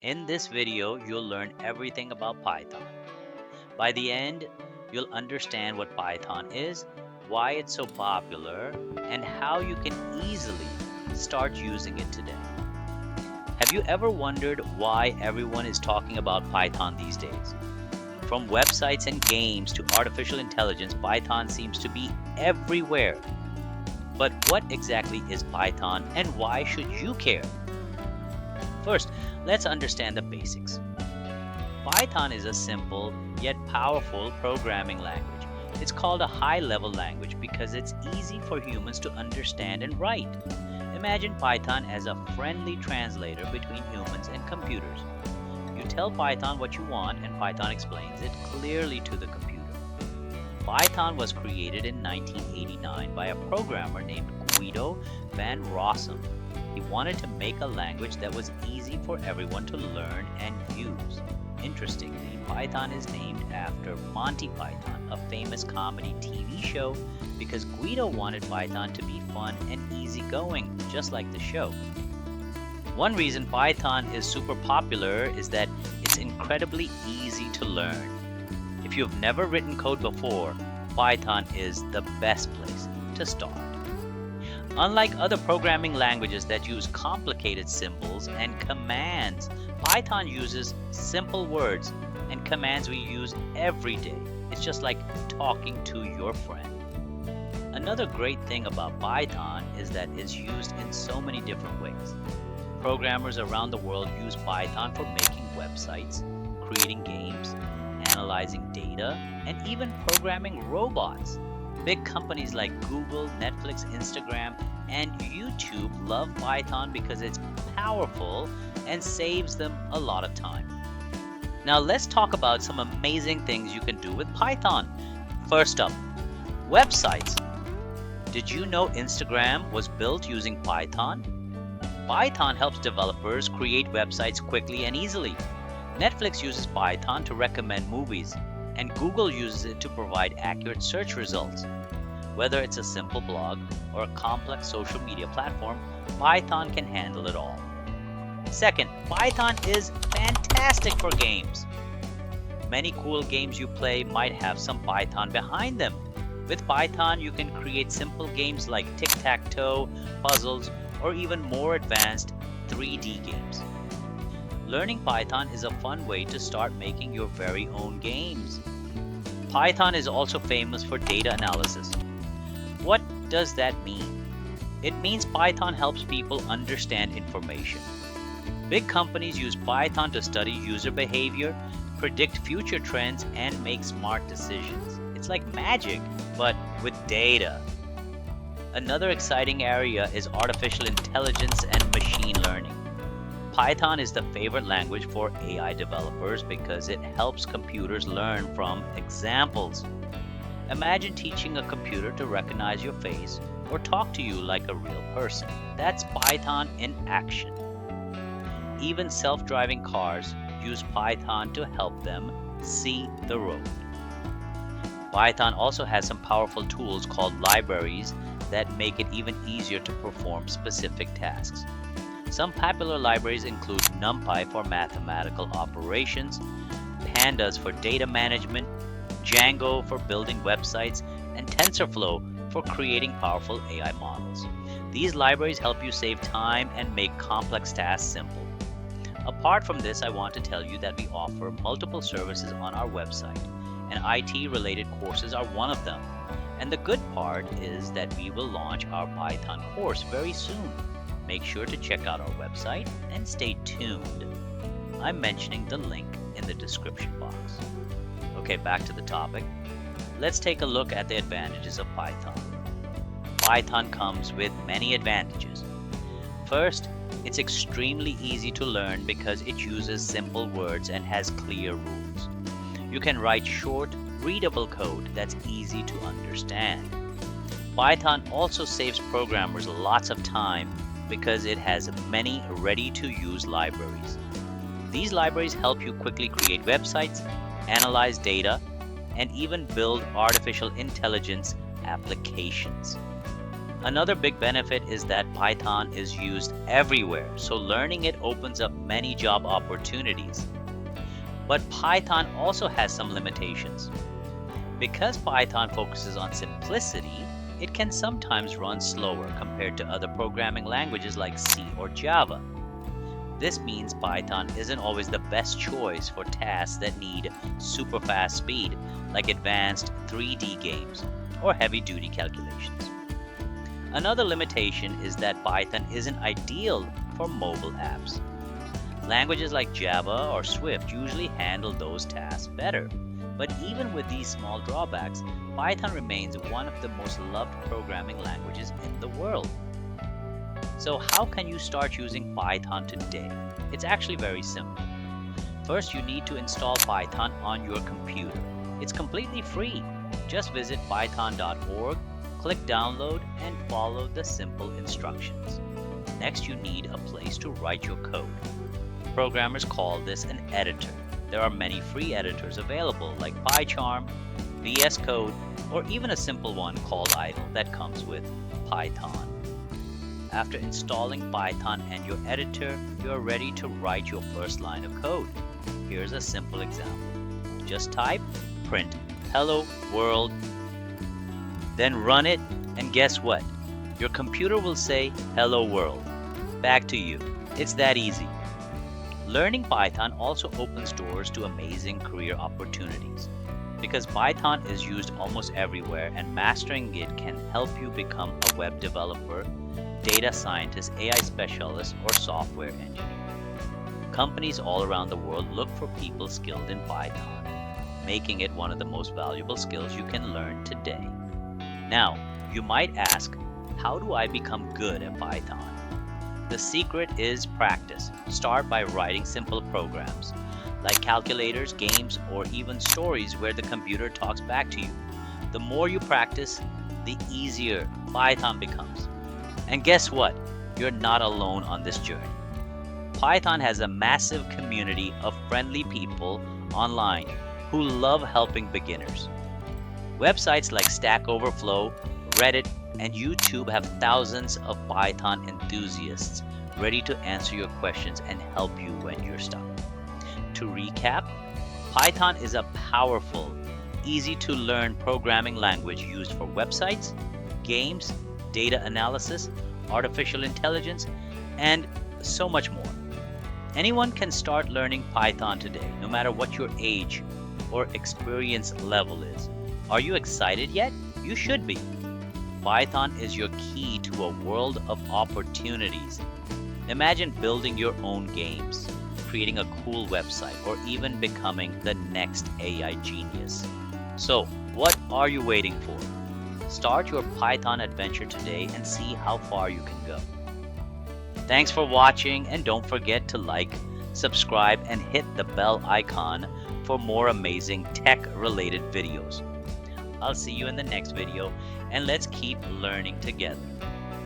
In this video, you'll learn everything about Python. By the end, you'll understand what Python is, why it's so popular, and how you can easily start using it today. Have you ever wondered why everyone is talking about Python these days? From websites and games to artificial intelligence, Python seems to be everywhere. But what exactly is Python and why should you care? First, let's understand the basics. Python is a simple yet powerful programming language. It's called a high-level language because it's easy for humans to understand and write. Imagine Python as a friendly translator between humans and computers. You tell Python what you want and Python explains it clearly to the computer. Python was created in 1989 by a programmer named Guido van Rossum. He wanted to make a language that was easy for everyone to learn and use. Interestingly, Python is named after Monty Python, a famous comedy TV show, because Guido wanted Python to be fun and easygoing, just like the show. One reason Python is super popular is that it's incredibly easy to learn. If you've never written code before, Python is the best place to start. Unlike other programming languages that use complicated symbols and commands, Python uses simple words and commands we use every day. It's just like talking to your friend. Another great thing about Python is that it's used in so many different ways. Programmers around the world use Python for making websites, creating games, analyzing data, and even programming robots. Big companies like Google, Netflix, Instagram, and YouTube love Python because it's powerful and saves them a lot of time. Now let's talk about some amazing things you can do with Python. First up, websites. Did you know Instagram was built using Python? Python helps developers create websites quickly and easily. Netflix uses Python to recommend movies, and Google uses it to provide accurate search results. Whether it's a simple blog or a complex social media platform, Python can handle it all. Second, Python is fantastic for games. Many cool games you play might have some Python behind them. With Python, you can create simple games like tic-tac-toe, puzzles, or even more advanced 3D games. Learning Python is a fun way to start making your very own games. Python is also famous for data analysis. What does that mean? It means Python helps people understand information. Big companies use Python to study user behavior, predict future trends, and make smart decisions. It's like magic, but with data. Another exciting area is artificial intelligence and machine learning. Python is the favorite language for AI developers because it helps computers learn from examples. Imagine teaching a computer to recognize your face or talk to you like a real person. That's Python in action. Even self-driving cars use Python to help them see the road. Python also has some powerful tools called libraries that make it even easier to perform specific tasks. Some popular libraries include NumPy for mathematical operations, Pandas for data management, Django for building websites, and TensorFlow for creating powerful AI models. These libraries help you save time and make complex tasks simple. Apart from this, I want to tell you that we offer multiple services on our website, and IT-related courses are one of them. And the good part is that we will launch our Python course very soon. Make sure to check out our website and stay tuned. I'm mentioning the link in the description box. Okay, back to the topic. Let's take a look at the advantages of Python. Python comes with many advantages. First, it's extremely easy to learn because it uses simple words and has clear rules. You can write short, readable code that's easy to understand. Python also saves programmers lots of time because it has many ready-to-use libraries. These libraries help you quickly create websites, analyze data, and even build artificial intelligence applications. Another big benefit is that Python is used everywhere, so learning it opens up many job opportunities. But Python also has some limitations. Because Python focuses on simplicity, it can sometimes run slower compared to other programming languages like C or Java. This means Python isn't always the best choice for tasks that need super fast speed, like advanced 3D games or heavy-duty calculations. Another limitation is that Python isn't ideal for mobile apps. Languages like Java or Swift usually handle those tasks better. But even with these small drawbacks, Python remains one of the most loved programming languages in the world. So how can you start using Python today? It's actually very simple. First, you need to install Python on your computer. It's completely free. Just visit python.org, click download, and follow the simple instructions. Next, you need a place to write your code. Programmers call this an editor. There are many free editors available like PyCharm, VS Code, or even a simple one called Idle that comes with Python. After installing Python and your editor, you are ready to write your first line of code. Here's a simple example. Just type print hello world, then run it, and guess what? Your computer will say hello world. Back to you. It's that easy. Learning Python also opens doors to amazing career opportunities. Because Python is used almost everywhere and mastering it can help you become a web developer, data scientist, AI specialist, or software engineer. Companies all around the world look for people skilled in Python, making it one of the most valuable skills you can learn today. Now, you might ask, how do I become good at Python? The secret is practice. Start by writing simple programs, like calculators, games, or even stories where the computer talks back to you. The more you practice, the easier Python becomes. And guess what? You're not alone on this journey. Python has a massive community of friendly people online who love helping beginners. Websites like Stack Overflow, Reddit, and YouTube have thousands of Python enthusiasts ready to answer your questions and help you when you're stuck. To recap, Python is a powerful, easy-to-learn programming language used for websites, games, data analysis, artificial intelligence, and so much more. Anyone can start learning Python today, no matter what your age or experience level is. Are you excited yet? You should be. Python is your key to a world of opportunities. Imagine building your own games, creating a cool website, or even becoming the next AI genius. So, what are you waiting for? Start your Python adventure today and see how far you can go. Thanks for watching, and don't forget to like, subscribe, and hit the bell icon for more amazing tech-related videos. I'll see you in the next video, and let's keep learning together.